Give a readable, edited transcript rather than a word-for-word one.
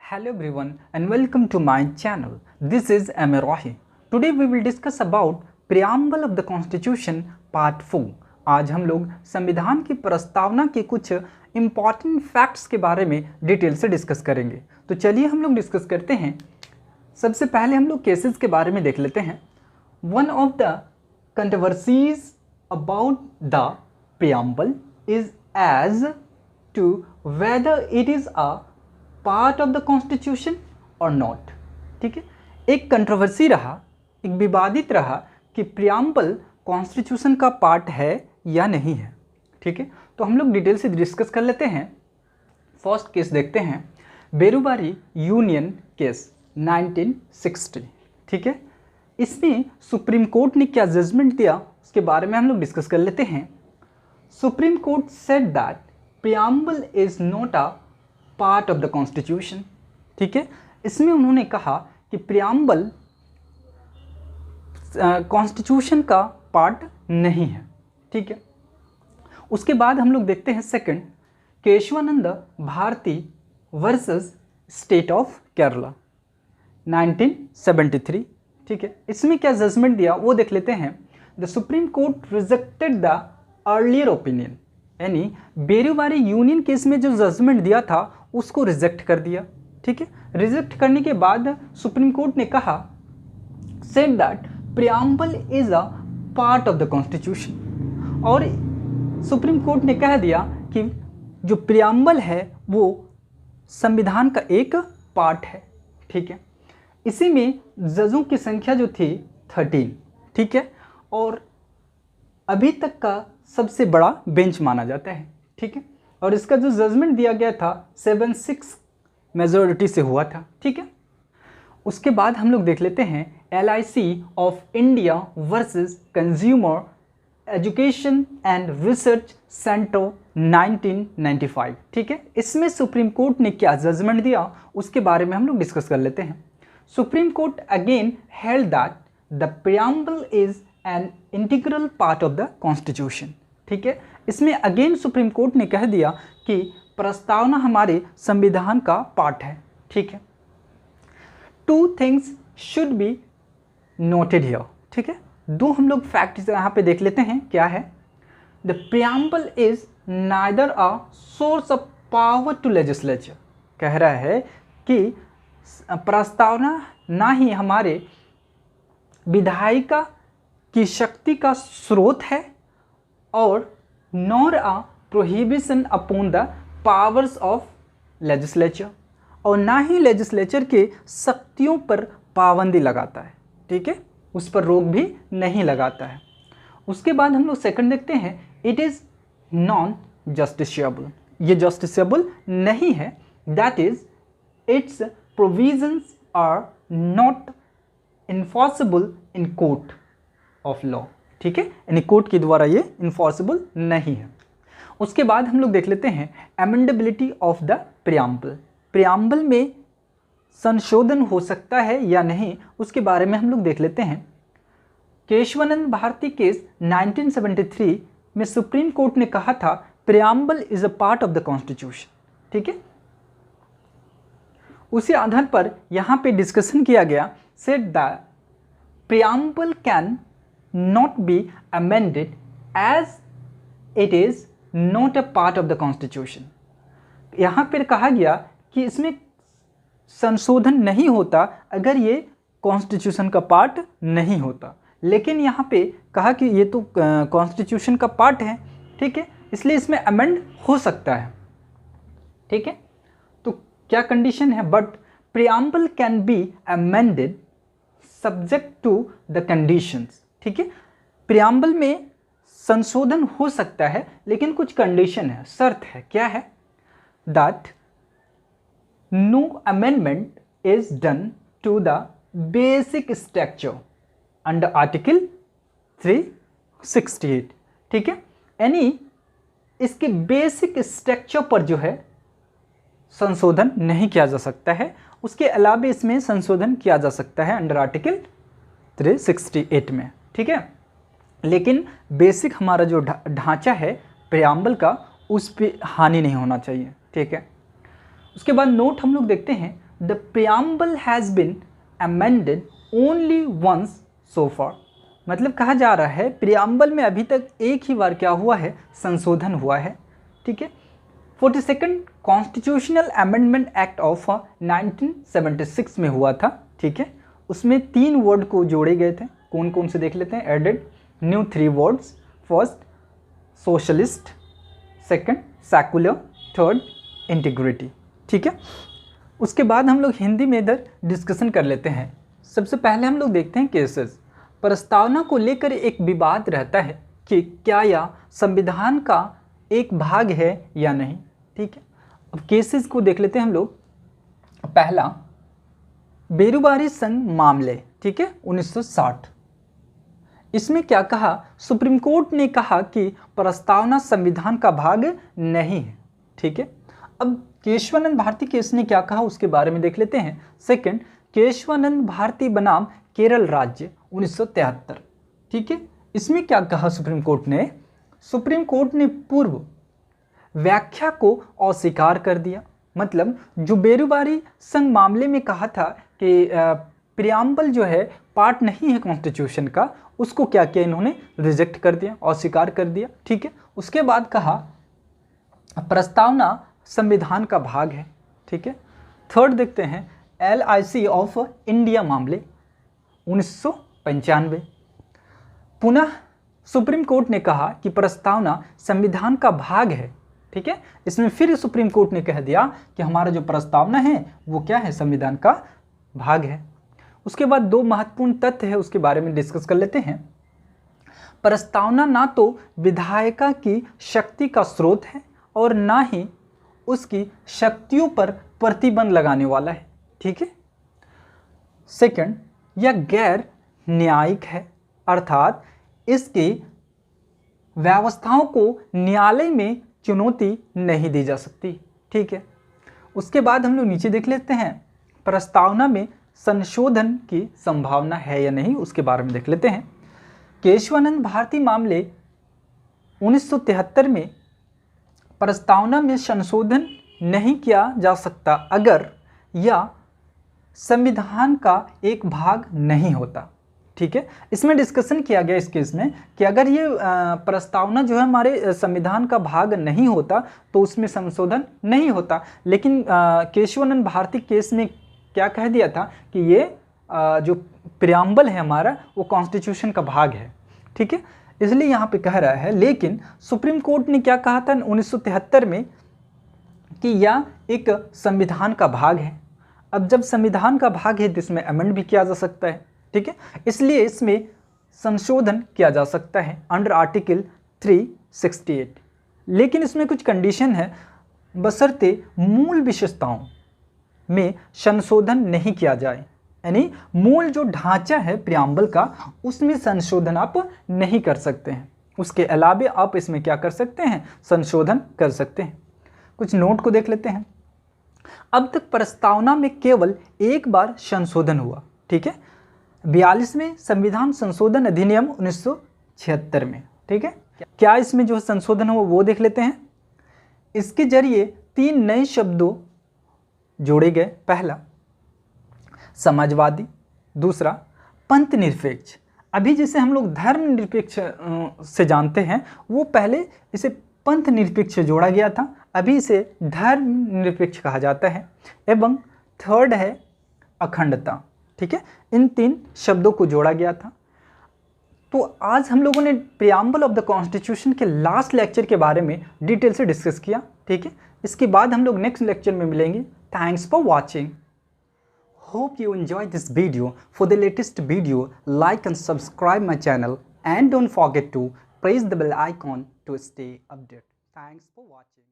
Hello everyone and welcome to my channel. This is M.A. Rohi. Today we will discuss about Preamble of the Constitution Part 4. आज हम लोग संविधान की प्रस्तावना के कुछ इम्पॉर्टेंट फैक्ट्स के बारे में डिटेल से डिस्कस करेंगे। तो चलिए हम लोग डिस्कस करते हैं। सबसे पहले हम लोग केसेस के बारे में देख लेते हैं। One of the controversies about the preamble is as to whether it is a part of the constitution और नॉट। ठीक है, एक कंट्रोवर्सी रहा, एक विवादित रहा कि प्रियम्बल कॉन्स्टिट्यूशन का पार्ट है या नहीं है। ठीक है, तो हम लोग डिटेल से डिस्कस कर लेते हैं। फर्स्ट केस देखते हैं, बेरुबारी यूनियन केस 1960। ठीक है, इसमें सुप्रीम कोर्ट ने क्या जजमेंट दिया उसके बारे में हम लोग डिस्कस कर लेते हैं। Supreme court said that preamble is not a part of the constitution. ठीक है, इसमें उन्होंने कहा कि प्रियम्बल कॉन्स्टिट्यूशन का पार्ट नहीं है। ठीक है, उसके बाद हम लोग देखते हैं second, Keshavananda Bharati versus State of Kerala 1973। ठीक है, इसमें क्या जजमेंट दिया वो देख लेते हैं। The supreme court rejected the earlier opinion, यानी बेरुबारी यूनियन केस में जो जजमेंट दिया था उसको रिजेक्ट कर दिया। ठीक है, रिजेक्ट करने के बाद सुप्रीम कोर्ट ने कहा said that preamble is a part of the constitution, और सुप्रीम कोर्ट ने कह दिया कि जो प्रियम्बल है वो संविधान का एक पार्ट है। ठीक है, इसी में जजों की संख्या जो थी 13। ठीक है, और अभी तक का सबसे बड़ा बेंच माना जाता है। ठीक है, और इसका जो जजमेंट दिया गया था 7-6 मेजॉरिटी से हुआ था। ठीक है, उसके बाद हम लोग देख लेते हैं LIC of India versus consumer education and research centre 1995। ठीक है, इसमें सुप्रीम कोर्ट ने क्या जजमेंट दिया उसके बारे में हम लोग डिस्कस कर लेते हैं। Supreme court again held that the preamble is an integral part of the constitution. ठीक है, इसमें अगेन सुप्रीम कोर्ट ने कह दिया कि प्रस्तावना हमारे संविधान का पार्ट है। ठीक है, 2 things should be noted here. ठीक है, 2 हम लोग फैक्ट्स यहाँ पे देख लेते हैं। क्या है? The preamble is neither a source of power to legislature, कह रहा है कि प्रस्तावना ना ही हमारे विधायिका की शक्ति का स्रोत है और nor a prohibition upon the powers of legislature, और ना ही लेजिस्लेचर के शक्तियों पर पाबंदी लगाता है। ठीक है, उस पर रोक भी नहीं लगाता है। उसके बाद हम लोग सेकंड देखते हैं, इट इज़ नॉन जस्टिशियबल, ये जस्टिसेबल नहीं है। That is its provisions are not enforceable in court of law. ठीक है, यानी कोर्ट के द्वारा ये इन्फोर्सेबल नहीं है। उसके बाद हम लोग देख लेते हैं amendability of the preamble, preamble में संशोधन हो सकता है या नहीं उसके बारे में हम लोग देख लेते हैं। केशवानंद भारती केस 1973 में सुप्रीम कोर्ट ने कहा था preamble is a part of the constitution. ठीक है, उसी आधार पर यहाँ पे डिस्कशन किया गया, said the preamble can not be amended as it is not a part of the constitution। यहाँ पर कहा गया कि इसमें संशोधन नहीं होता अगर ये कॉन्स्टिट्यूशन का पार्ट नहीं होता, लेकिन यहाँ पे कहा कि ये तो कॉन्स्टिट्यूशन का पार्ट है। ठीक है, इसलिए इसमें अमेंड हो सकता है। ठीक है, तो क्या कंडीशन है? But preamble can be amended subject to the conditions. ठीक है, प्रियम्बल में संशोधन हो सकता है लेकिन कुछ कंडीशन है, शर्त है। क्या है? That no amendment is done to the basic structure under article 368। ठीक है, यानी इसके बेसिक स्ट्रक्चर पर जो है संशोधन नहीं किया जा सकता है, उसके अलावा इसमें संशोधन किया जा सकता है अंडर आर्टिकल 368 में। ठीक है, लेकिन बेसिक हमारा जो ढांचा है प्रियम्बल का उस पर हानि नहीं होना चाहिए। ठीक है, उसके बाद नोट हम लोग देखते हैं, the preamble has been amended only once so far. मतलब कहा जा रहा है प्रियम्बल में अभी तक एक ही बार क्या हुआ है, संशोधन हुआ है। ठीक है, 42nd constitutional amendment act of 1976 में हुआ था। ठीक है, उसमें 3 वर्ड को जोड़े गए थे। कौन कौन से देख लेते हैं। Added new 3 words, first socialist, second secular, third integrity. ठीक है, उसके बाद हम लोग हिंदी में इधर डिस्कशन कर लेते हैं। सबसे पहले हम लोग देखते हैं केसेस। प्रस्तावना को लेकर एक विवाद रहता है कि क्या यह संविधान का एक भाग है या नहीं। ठीक है, अब केसेस को देख लेते हैं हम लोग। पहला बेरुबारी संघ मामले। ठीक है, 1960। इसमें क्या कहा, सुप्रीम कोर्ट ने कहा कि प्रस्तावना संविधान का भाग नहीं है। ठीक है, अब केशवानंद भारती केस ने क्या कहा उसके बारे में देख लेते हैं। सेकंड, केशवानंद भारती बनाम केरल राज्य 1973। ठीक है, इसमें क्या कहा सुप्रीम कोर्ट ने, सुप्रीम कोर्ट ने पूर्व व्याख्या को अस्वीकार कर दिया। मतलब जो बेरुबारी संघ मामले में कहा था कि प्रियम्बल जो है पार्ट नहीं है कॉन्स्टिट्यूशन का, उसको क्या किया इन्होंने, रिजेक्ट कर दिया, अस्वीकार कर दिया। ठीक है, उसके बाद कहा प्रस्तावना संविधान का भाग है। ठीक है, थर्ड देखते हैं LIC ऑफ इंडिया मामले 1995। पुनः सुप्रीम कोर्ट ने कहा कि प्रस्तावना संविधान का भाग है। ठीक है, इसमें फिर सुप्रीम कोर्ट ने कह दिया कि हमारा जो प्रस्तावना है वो क्या है, संविधान का भाग है। उसके बाद 2 महत्वपूर्ण तथ्य है, उसके बारे में डिस्कस कर लेते हैं। प्रस्तावना ना तो विधायिका की शक्ति का स्रोत है और ना ही उसकी शक्तियों पर प्रतिबंध लगाने वाला है। ठीक है, सेकंड, यह गैर न्यायिक है, अर्थात इसकी व्यवस्थाओं को न्यायालय में चुनौती नहीं दी जा सकती। ठीक है, उसके बाद हम लोग नीचे देख लेते हैं प्रस्तावना में संशोधन की संभावना है या नहीं, उसके बारे में देख लेते हैं। केशवानंद भारती मामले 1973 में प्रस्तावना में संशोधन नहीं किया जा सकता अगर यह संविधान का एक भाग नहीं होता। ठीक है, इसमें डिस्कशन किया गया इस केस में कि अगर ये प्रस्तावना जो है हमारे संविधान का भाग नहीं होता तो उसमें संशोधन नहीं होता। लेकिन केशवानंद भारती केस में क्या कह दिया था कि ये जो प्रियम्बल है हमारा वो कॉन्स्टिट्यूशन का भाग है। ठीक है, इसलिए यहाँ पे कह रहा है। लेकिन सुप्रीम कोर्ट ने क्या कहा था 1973 में कि यह एक संविधान का भाग है। अब जब संविधान का भाग है तो इसमें अमेंड भी किया जा सकता है। ठीक है, इसलिए इसमें संशोधन किया जा सकता है अंडर आर्टिकल 368। लेकिन इसमें कुछ कंडीशन है, बशर्ते मूल विशेषताओं में संशोधन नहीं किया जाए, यानी मूल जो ढांचा है प्रियम्बल का उसमें संशोधन आप नहीं कर सकते हैं। उसके अलावे आप इसमें क्या कर सकते हैं, संशोधन कर सकते हैं। कुछ नोट को देख लेते हैं। अब तक प्रस्तावना में केवल एक बार संशोधन हुआ। ठीक है, 42वें संविधान संशोधन अधिनियम 1976 में। ठीक है, क्या इसमें जो संशोधन हुआ वो देख लेते हैं। इसके जरिए 3 नए शब्दों जोड़े गए। पहला समाजवादी, दूसरा पंथ निरपेक्ष। अभी जैसे हम लोग धर्म निरपेक्ष से जानते हैं, वो पहले इसे पंथ निरपेक्ष जोड़ा गया था, अभी इसे धर्म निरपेक्ष कहा जाता है। एवं थर्ड है अखंडता। ठीक है, इन 3 शब्दों को जोड़ा गया था। तो आज हम लोगों ने प्रियम्बल ऑफ द कॉन्स्टिट्यूशन के लास्ट लेक्चर के बारे में डिटेल से डिस्कस किया। ठीक है, इसके बाद हम लोग नेक्स्ट लेक्चर में मिलेंगे। Thanks for watching. Hope you enjoy this video. For the latest video, like and subscribe my channel and don't forget to press the bell icon to stay updated. Thanks for watching.